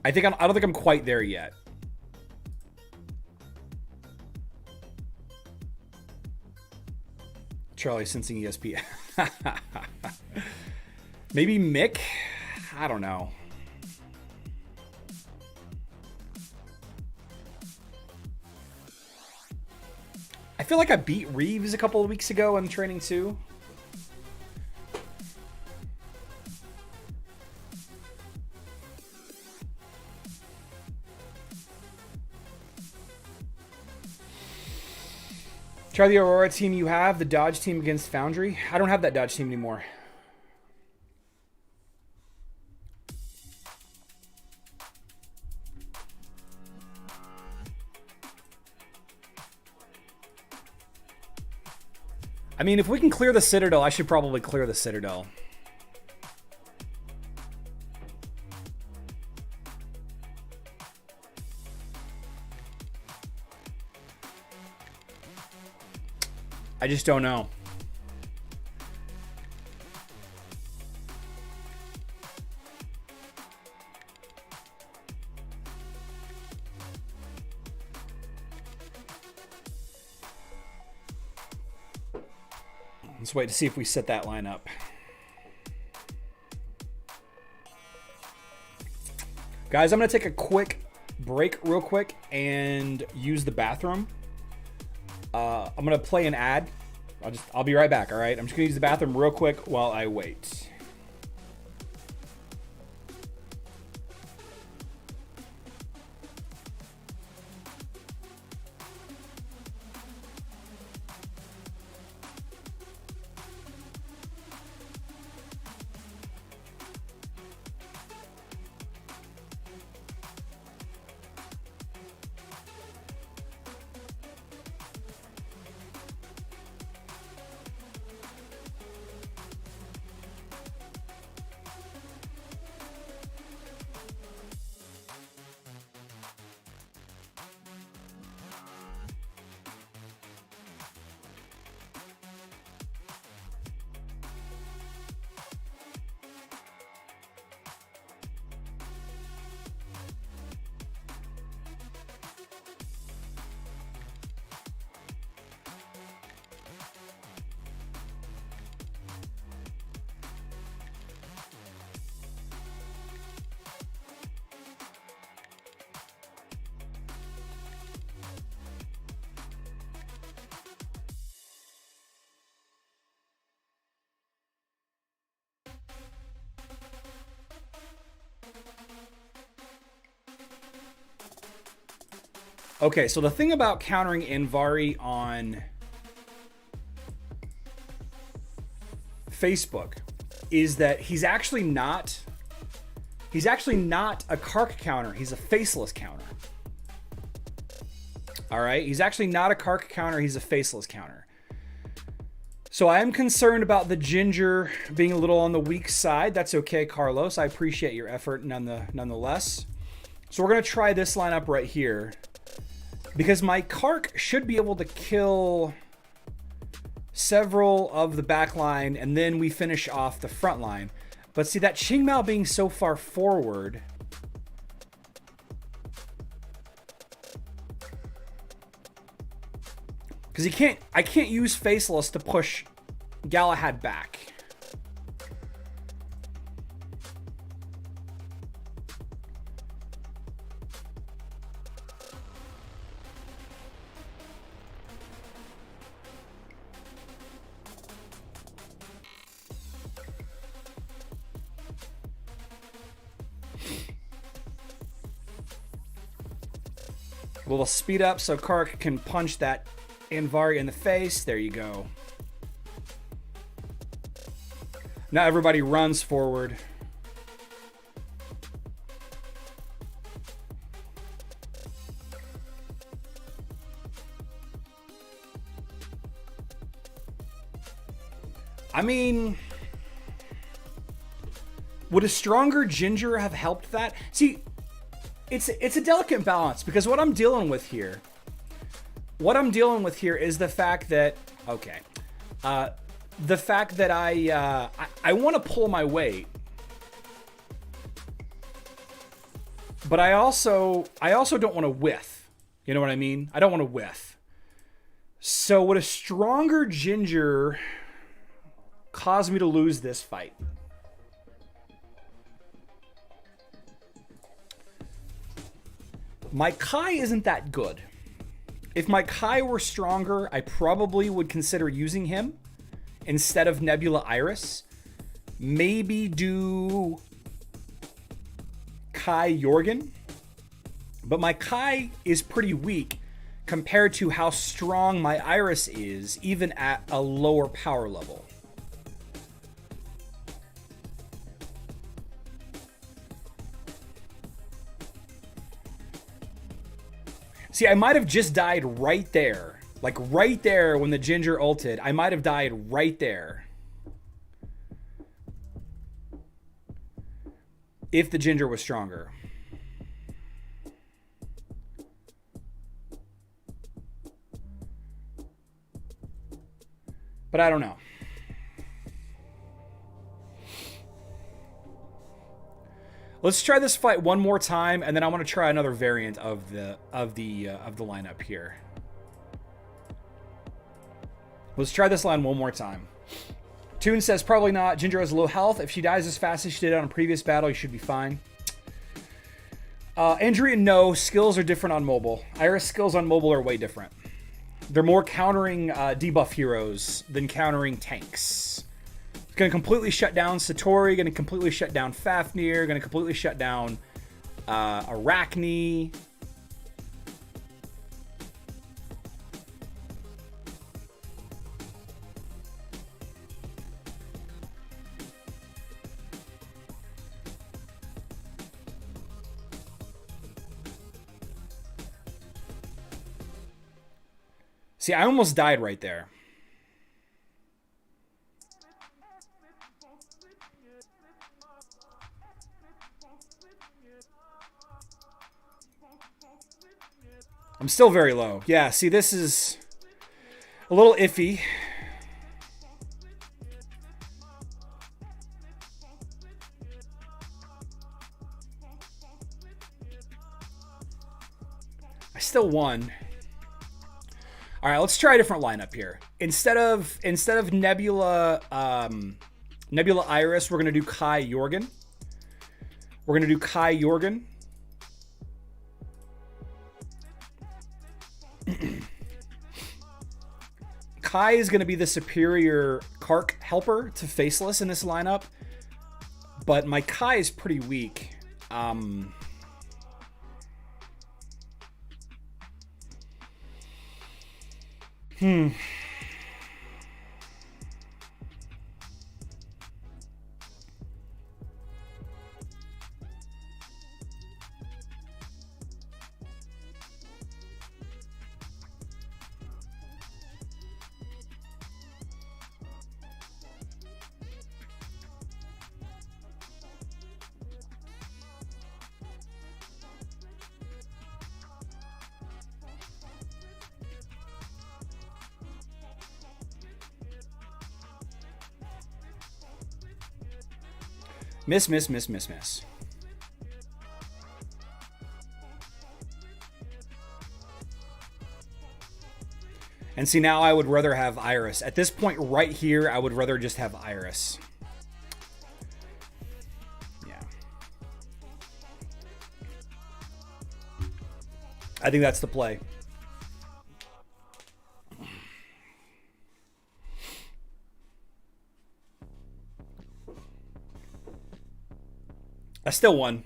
A: I don't think I'm quite there yet. Charlie sensing ESP. Maybe Mick? I don't know. I feel like I beat Reeves a couple of weeks ago in training too. Try the Aurora team you have, the Dodge team against Foundry. I don't have that Dodge team anymore. I mean, if we can clear the Citadel, I should probably clear the Citadel. I just don't know. Let's wait to see if we set that line up. Guys, I'm going to take a quick break real quick and use the bathroom. I'm going to play an ad. I'll be right back, all right? I'm just going to use the bathroom real quick while I wait. Okay, so the thing about countering Andvari on Facebook is that he's actually not a Kark counter, he's a faceless counter. All right, he's actually not a Kark counter, he's a faceless counter. So I am concerned about the Ginger being a little on the weak side. That's okay, Carlos. I appreciate your effort nonetheless. So we're going to try this lineup right here. Because my Kark should be able to kill several of the back line, and then we finish off the front line. But see, that Qingmao being so far forward... Because I can't use Faceless to push Galahad back. A little speed up so Kark can punch that Andvari in the face. There you go. Now everybody runs forward. I mean, would a stronger Ginger have helped that? See, it's a delicate balance, because what I'm dealing with here is the fact that, okay, the fact that I want to pull my weight, but I also don't want to whiff. You know what I mean? I don't want to whiff. So would a stronger Ginger cause me to lose this fight? My Kai isn't that good. If my Kai were stronger, I probably would consider using him instead of Nebula Iris. Maybe do Kai Jorgen. But my Kai is pretty weak compared to how strong my Iris is, even at a lower power level. See, I might have just died right there. Like, right there when the Ginger ulted. I might have died right there. If the Ginger was stronger. But I don't know. Let's try this fight one more time, and then I want to try another variant of the lineup here. Let's try this line one more time. Toon says probably not. Ginger has low health. If she dies as fast as she did on a previous battle, you should be fine. Andrea, no. Skills are different on mobile. Iris skills on mobile are way different. They're more countering debuff heroes than countering tanks. Going to completely shut down Satori, going to completely shut down Fafnir, going to completely shut down Arachne. See, I almost died right there. I'm still very low. Yeah, see, this is a little iffy. I still won. All right, let's try a different lineup here. Instead of Nebula Nebula Iris, we're gonna do Kai Jorgen. We're gonna do Kai Jorgen. Kai is going to be the superior Kark helper to Faceless in this lineup, but my Kai is pretty weak. Miss. And see, now I would rather have Iris. At this point right here, I would rather just have Iris. Yeah. I think that's the play. I still won.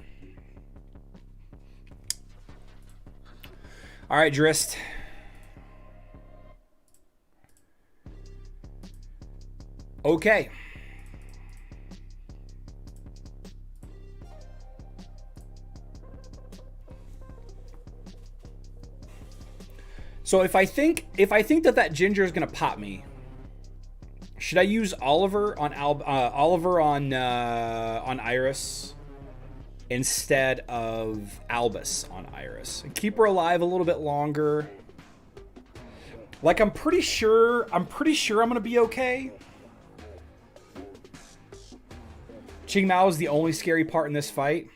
A: All right, Drist. Okay. So if I think that Ginger is gonna pop me, should I use Oliver on Iris instead of Albus on Iris and keep her alive a little bit longer? Like I'm pretty sure I'm gonna be okay. Qing Mao is the only scary part in this fight.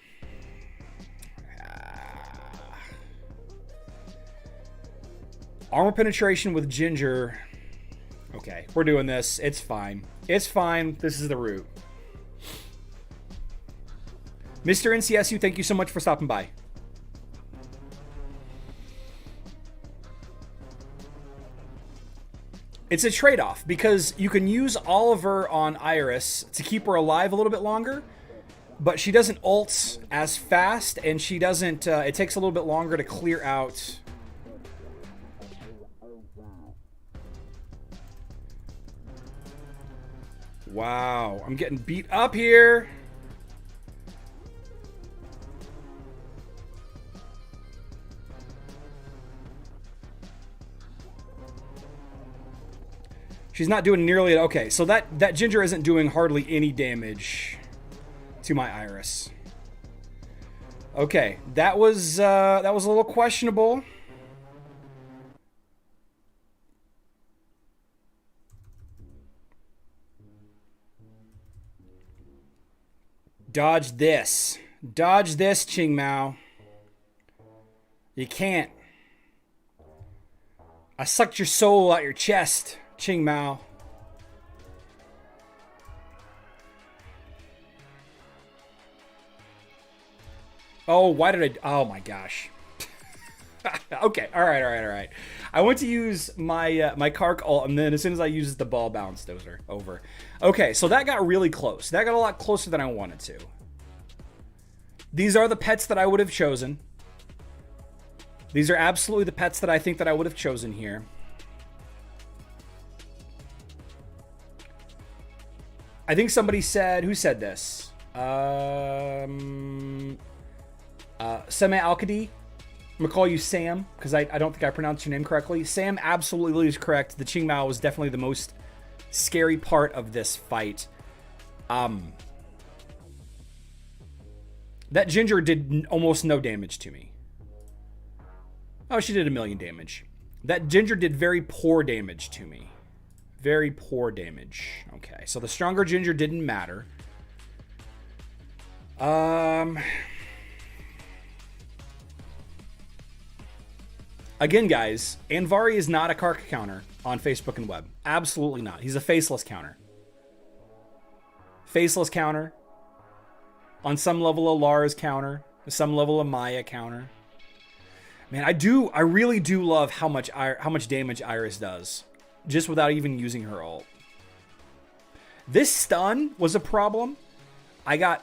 A: Armor penetration with Ginger. Okay, we're doing this. It's fine. It's fine. This is the route. Mr. NCSU, thank you so much for stopping by. It's a trade-off because you can use Oliver on Iris to keep her alive a little bit longer, but she doesn't ult as fast, and she doesn't. It takes a little bit longer to clear out. Wow, I'm getting beat up here. She's not doing nearly... Okay, so that Ginger isn't doing hardly any damage to my Iris. Okay, that was a little questionable. Dodge this. Dodge this, Qing Mao. You can't. I sucked your soul out your chest, Qing Mao. Oh, why did I... Oh my gosh. Okay, all right. I went to use my my Kark ult, and then as soon as I used it, the ball bounced over. Okay, so that got really close. That got a lot closer than I wanted to. These are the pets that I would have chosen. These are absolutely the pets that I think that I would have chosen here. I think somebody said... Who said this? Seme Alkadi. I'm going to call you Sam, because I don't think I pronounced your name correctly. Sam absolutely is correct. The Qing Mao was definitely the most scary part of this fight. That Ginger did almost no damage to me. Oh, she did 1 million damage. That Ginger did very poor damage to me. Very poor damage. Okay, so the stronger Ginger didn't matter. Again, guys, Andvari is not a Kark counter on Facebook and web. Absolutely not. He's a faceless counter. Faceless counter. On some level, a Lars counter. Some level, a Maya counter. Man, I really do love how much damage Iris does, just without even using her ult. This stun was a problem.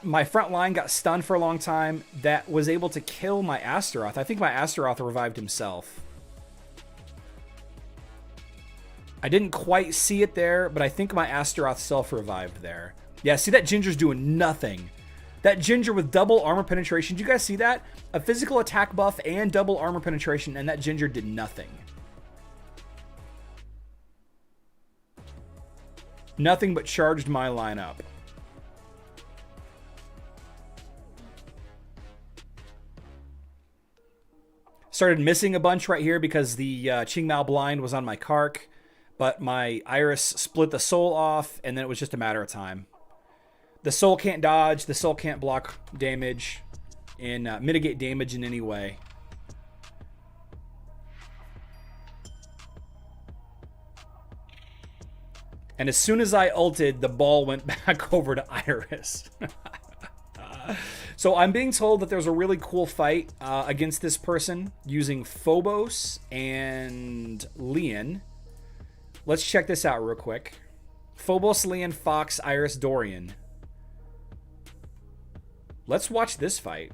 A: My front line got stunned for a long time. That was able to kill my Astaroth. I think my Astaroth revived himself. I didn't quite see it there, but I think my Astaroth self-revived there. Yeah, see, that Ginger's doing nothing. That Ginger with double armor penetration. Did you guys see that? A physical attack buff and double armor penetration, and that Ginger did nothing. Nothing but charged my lineup. Started missing a bunch right here because the Qing Mao blind was on my Kark, but my Iris split the soul off, and then it was just a matter of time. The soul can't dodge, the soul can't block damage and mitigate damage in any way. And as soon as I ulted, the ball went back over to Iris. So I'm being told that there's a really cool fight against this person using Phobos and Leon. Let's check this out real quick. Phobos, Leon, Fox, Iris, Dorian. Let's watch this fight.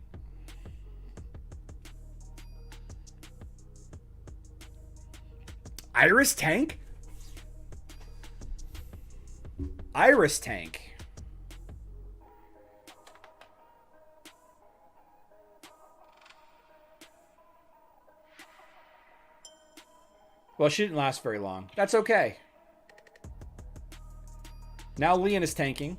A: Iris tank? Iris tank. Well, she didn't last very long. That's okay. Now Leon is tanking.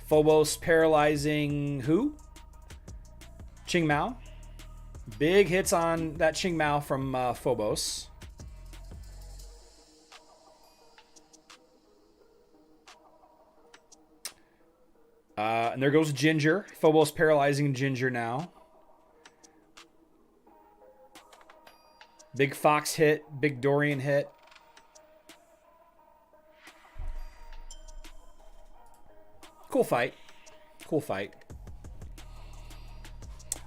A: Phobos paralyzing who? Ching Mao. Big hits on that Ching Mao from Phobos. And there goes Ginger. Phobos paralyzing Ginger now. Big Fox hit. Big Dorian hit. Cool fight. Cool fight.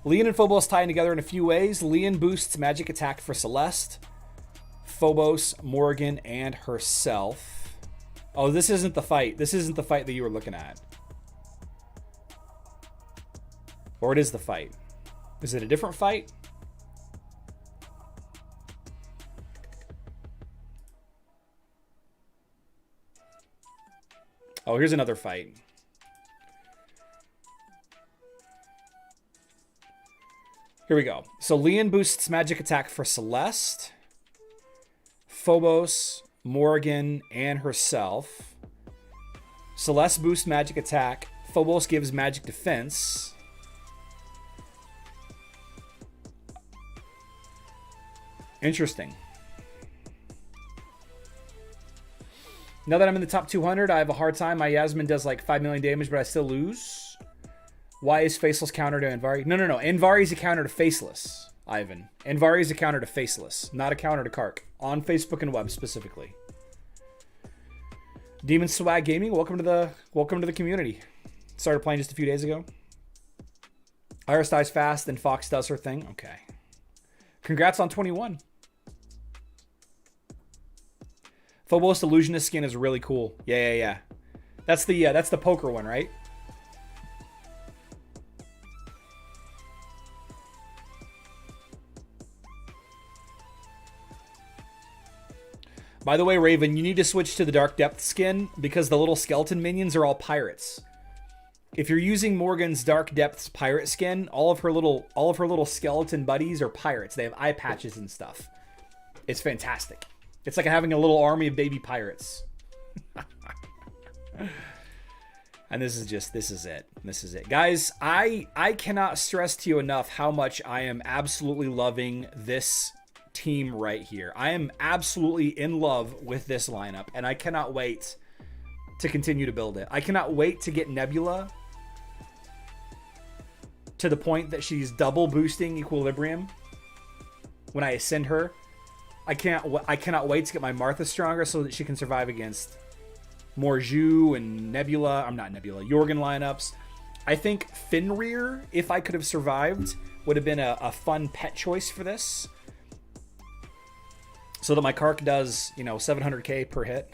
A: Leon and Phobos tying together in a few ways. Leon boosts magic attack for Celeste. Phobos, Morgan, and herself. Oh, this isn't the fight. This isn't the fight that you were looking at. Or it is the fight. Is it a different fight? Oh, here's another fight. Here we go. So Leon boosts magic attack for Celeste, Phobos, Morgan, and herself. Celeste boosts magic attack. Phobos gives magic defense. Interesting. Now that I'm in the top 200, I have a hard time. My Yasmin does like 5 million damage, but I still lose. Why is Faceless counter to Andvari? No. Andvari is a counter to Faceless, Ivan. Andvari is a counter to Faceless, not a counter to Kark. On Facebook and web specifically. Demon Swag Gaming, welcome to the community. Started playing just a few days ago. Iris dies fast, then Fox does her thing. Okay. Congrats on 21. Phobos Illusionist skin is really cool. Yeah. That's the poker one, right? By the way, Raven, you need to switch to the Dark Depth skin because the little skeleton minions are all pirates. If you're using Morgan's Dark Depths pirate skin, all of her little skeleton buddies are pirates. They have eye patches and stuff. It's fantastic. It's like having a little army of baby pirates. And this is it. Guys, I cannot stress to you enough how much I am absolutely loving this team right here. I am absolutely in love with this lineup, and I cannot wait to continue to build it. I cannot wait to get Nebula to the point that she's double boosting Equilibrium when I ascend her. I cannot wait to get my Martha stronger so that she can survive against more Zhu and Nebula. I'm not Nebula. Jorgen lineups. I think Fenrir, if I could have survived, would have been a fun pet choice for this. So that my Kark does, 700k per hit.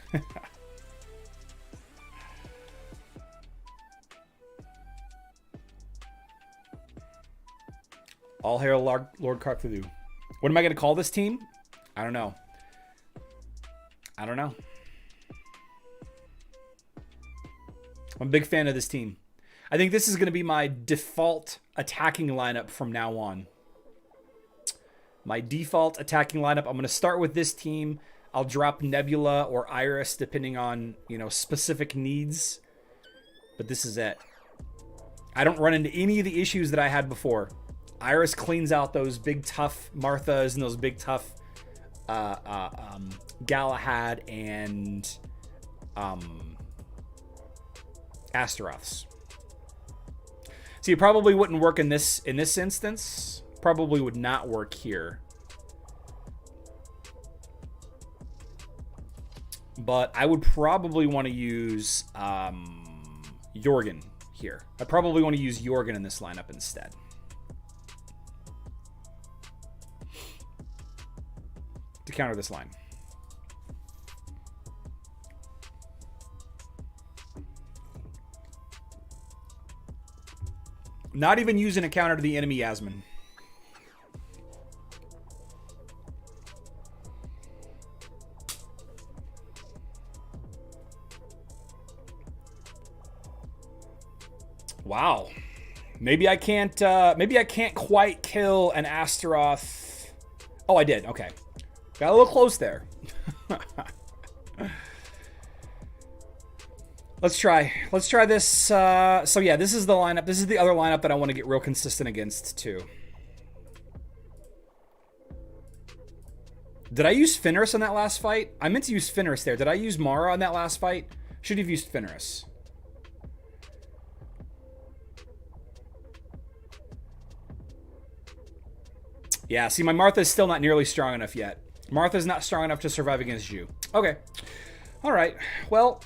A: All hail Lord Kark Thulu. What am I going to call this team? I don't know. I'm a big fan of this team. I think this is going to be my default attacking lineup from now on. My default attacking lineup. I'm going to start with this team. I'll drop Nebula or Iris depending on, specific needs. But this is it. I don't run into any of the issues that I had before. Iris cleans out those big tough Marthas and those big tough Galahad and Astaroths. So it probably wouldn't work in this instance. Probably would not work here. But I would probably want to use Jorgen here. I probably want to use Jorgen in this lineup instead. To counter this line. Not even using a counter to the enemy Yasmin. Wow. Maybe I can't quite kill an Astaroth. Oh, I did. Okay. Got a little close there. Let's try this. So yeah, this is the lineup. This is the other lineup that I want to get real consistent against too. Did I use Fenris on that last fight? I meant to use Fenris there. Did I use Mara on that last fight? Should have used Fenris. Yeah, see, my Martha's still not nearly strong enough yet. Martha's not strong enough to survive against you. Okay. All right. Well,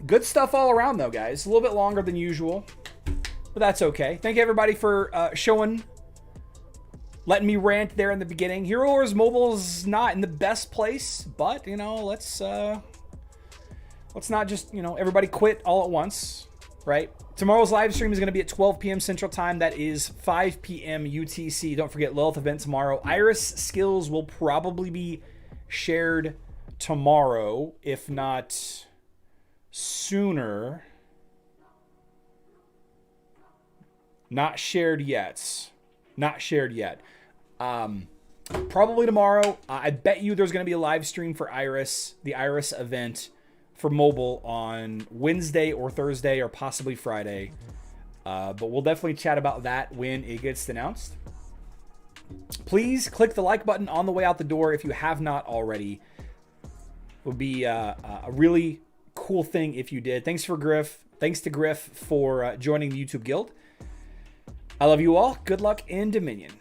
A: good stuff all around, though, guys. A little bit longer than usual, but that's okay. Thank you, everybody, for letting me rant there in the beginning. Hero Wars Mobile's not in the best place, but, you know, let's not just, you know, everybody quit all at once, right? Tomorrow's live stream is going to be at 12 p.m. Central Time. That is 5 p.m. UTC. Don't forget Lilith event tomorrow. Iris skills will probably be shared tomorrow, if not sooner. Not shared yet. Not shared yet. Probably tomorrow. I bet you there's going to be a live stream for Iris, the Iris event for mobile on Wednesday or Thursday or possibly Friday. But we'll definitely chat about that when it gets announced. Please click the like button on the way out the door if you have not already. It would be a really cool thing if you did. Thanks to Griff for joining the YouTube Guild. I love you all. Good luck in Dominion.